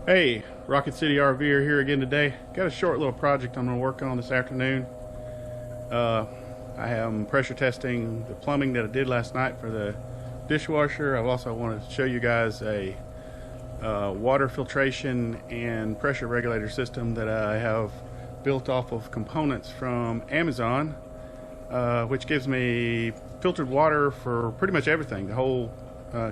Hey, Rocket City RVer here again today. Got a short little project I'm going to work on this afternoon. I am pressure testing the plumbing that I did last night for the dishwasher. I've also wanted to show you guys a water filtration and pressure regulator system that I have built off of components from Amazon, which gives me filtered water for pretty much everything, the whole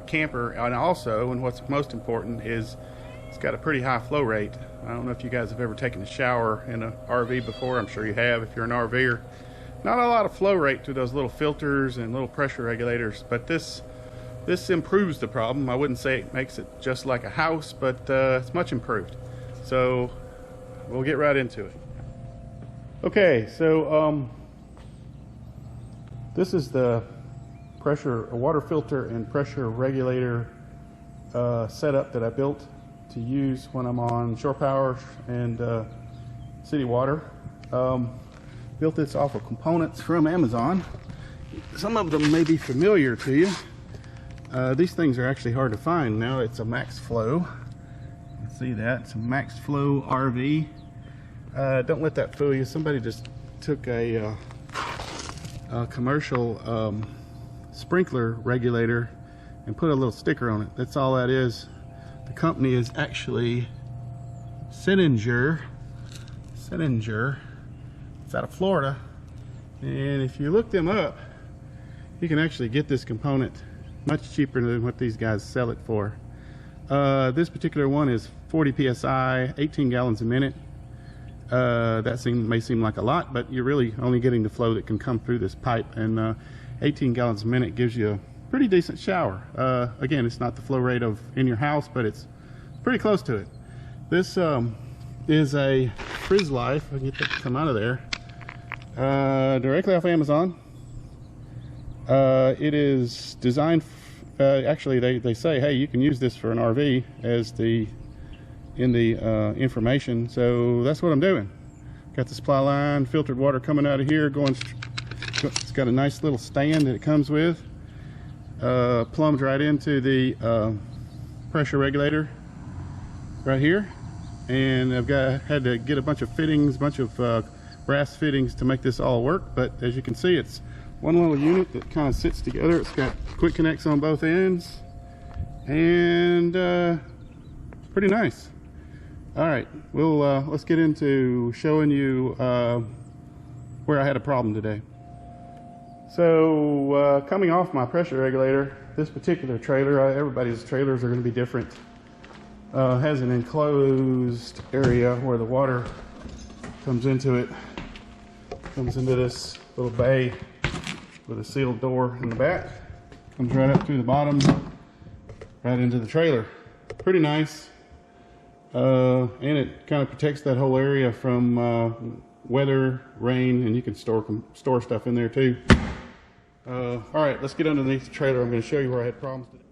camper. And also, and what's most important, is it's got a pretty high flow rate. I don't know if you guys have ever taken a shower in an RV before. I'm sure you have if you're an RVer. Not a lot of flow rate to those little filters and little pressure regulators, but this improves the problem. I wouldn't say it makes it just like a house, but it's much improved. So we'll get right into it. Okay, so this is the water filter and pressure regulator setup that I built to use when I'm on shore power and city water. Built this off of components from Amazon. Some of them may be familiar to you. These things are actually hard to find now. It's a max flow. You can see that. It's a max flow RV. Don't let that fool you. Somebody just took a commercial sprinkler regulator and put a little sticker on it. That's all that is. The company is actually Sininger. It's out of Florida, and if you look them up, you can actually get this component much cheaper than what these guys sell it for. This particular one is 40 psi, 18 gallons a minute. That may seem like a lot, but you're really only getting the flow that can come through this pipe, and 18 gallons a minute gives you a pretty decent shower. Again, it's not the flow rate of in your house, but it's pretty close to it. This is a Frizz Life. I can get that to come out of there. Directly off Amazon. It is designed, actually they say, hey, you can use this for an RV as in the information, so that's what I'm doing. Got the supply line, filtered water coming out of here, it's got a nice little stand that it comes with. Plumbed right into the pressure regulator right here, and I've had to get a bunch of fittings, brass fittings to make this all work. But as you can see, it's one little unit that kind of sits together. It's got quick connects on both ends, and pretty nice. All right, let's get into showing you where I had a problem today. So coming off my pressure regulator, this particular trailer, everybody's trailers are going to be different, has an enclosed area where the water comes into it, comes into this little bay with a sealed door in the back, comes right up through the bottom, right into the trailer. Pretty nice, and it kind of protects that whole area from weather, rain, and you can store stuff in there too. All right, let's get underneath the trailer. I'm going to show you where I had problems today.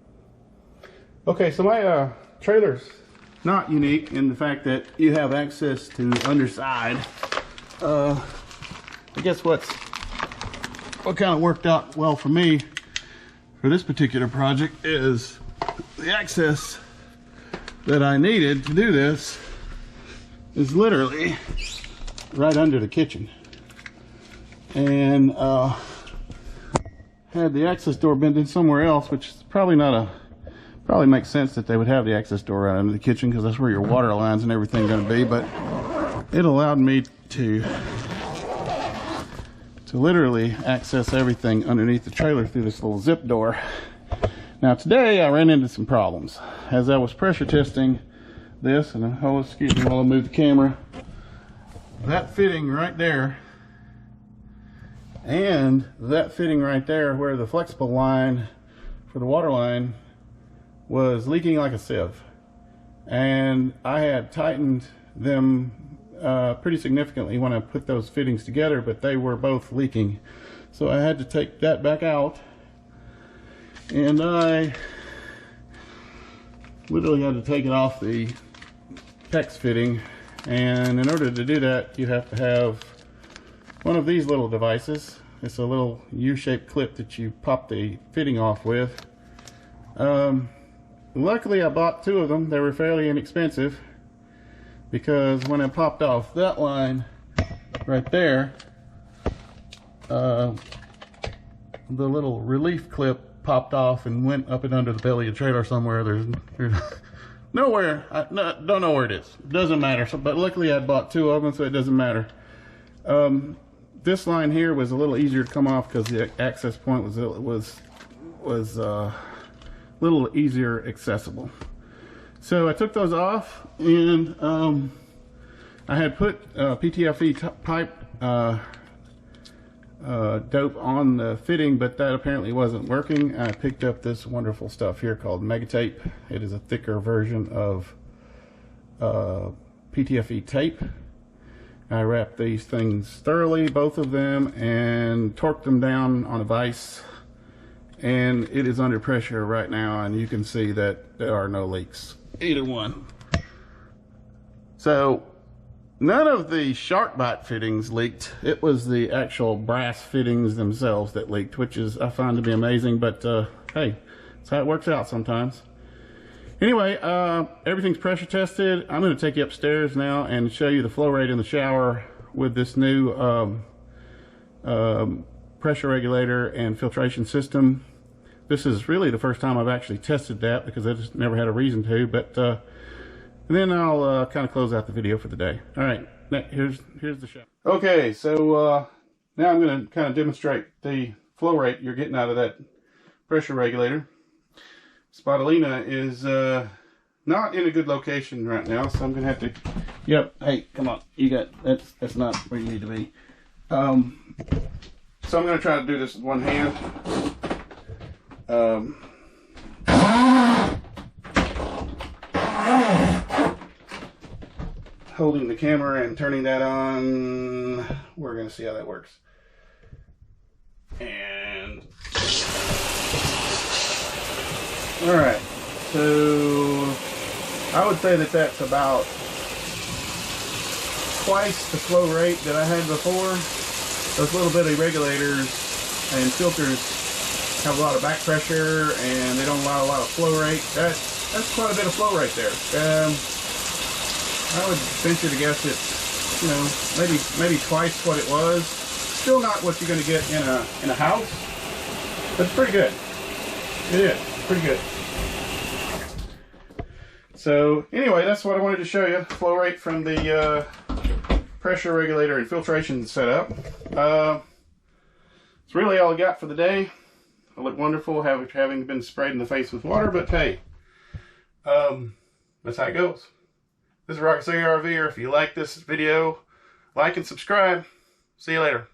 Okay, so my trailer's not unique in the fact that you have access to underside. I guess what kind of worked out well for me for this particular project is the access that I needed to do this is literally right under the kitchen. And had the access door been in somewhere else, which is probably makes sense that they would have the access door right under the kitchen because that's where your water lines and everything are going to be, but it allowed me to literally access everything underneath the trailer through this little zip door. Now today I ran into some problems as I was pressure testing this, and excuse me while I move the camera. That fitting right there and that fitting right there where the flexible line for the water line was leaking like a sieve, and I had tightened them pretty significantly when I put those fittings together, but they were both leaking, so I had to take that back out, and I literally had to take it off the PEX fitting. And in order to do that, you have to have one of these little devices. It's a little U-shaped clip that you pop the fitting off with. Luckily I bought two of them. They were fairly inexpensive. because when I popped off that line right there, the little relief clip popped off and went up and under the belly of the trailer somewhere. There's nowhere. Don't know where it is. Doesn't matter. So, but luckily I bought 2 of them, so it doesn't matter. This line here was a little easier to come off because the access point was a little easier accessible. So I took those off, and I had put PTFE pipe dope on the fitting, but that apparently wasn't working. I picked up this wonderful stuff here called Mega Tape. It is a thicker version of PTFE tape. I wrapped these things thoroughly, both of them, and torqued them down on a vise, and it is under pressure right now, and you can see that there are no leaks, either one. So none of the shark bite fittings leaked. It was the actual brass fittings themselves that leaked, which is, I find to be amazing, but hey, that's how it works out sometimes. Anyway, everything's pressure tested. I'm going to take you upstairs now and show you the flow rate in the shower with this new pressure regulator and filtration system. This is really the first time I've actually tested that because I just never had a reason to, but and then I'll kind of close out the video for the day. All right, here's the shower. Okay, so now I'm going to kind of demonstrate the flow rate you're getting out of that pressure regulator. Spotolina is not in a good location right now, so I'm going to have to... Yep, hey, come on, you got... That's not where you need to be. So I'm going to try to do this with one hand. Holding the camera and turning that on. We're going to see how that works. And all right, so I would say that that's about twice the flow rate that I had before. Those little bitty regulators and filters have a lot of back pressure and they don't allow a lot of flow rate. That's quite a bit of flow rate there. I would venture to guess it's, you know, maybe twice what it was. Still not what you're going to get in a house, but it's pretty good. It is pretty good. So anyway, that's what I wanted to show you. Flow rate from the pressure regulator and filtration setup. It's really all I got for the day. I look wonderful having been sprayed in the face with water, but hey, that's how it goes. This is Rocket RV. If you like this video, like and subscribe. See you later.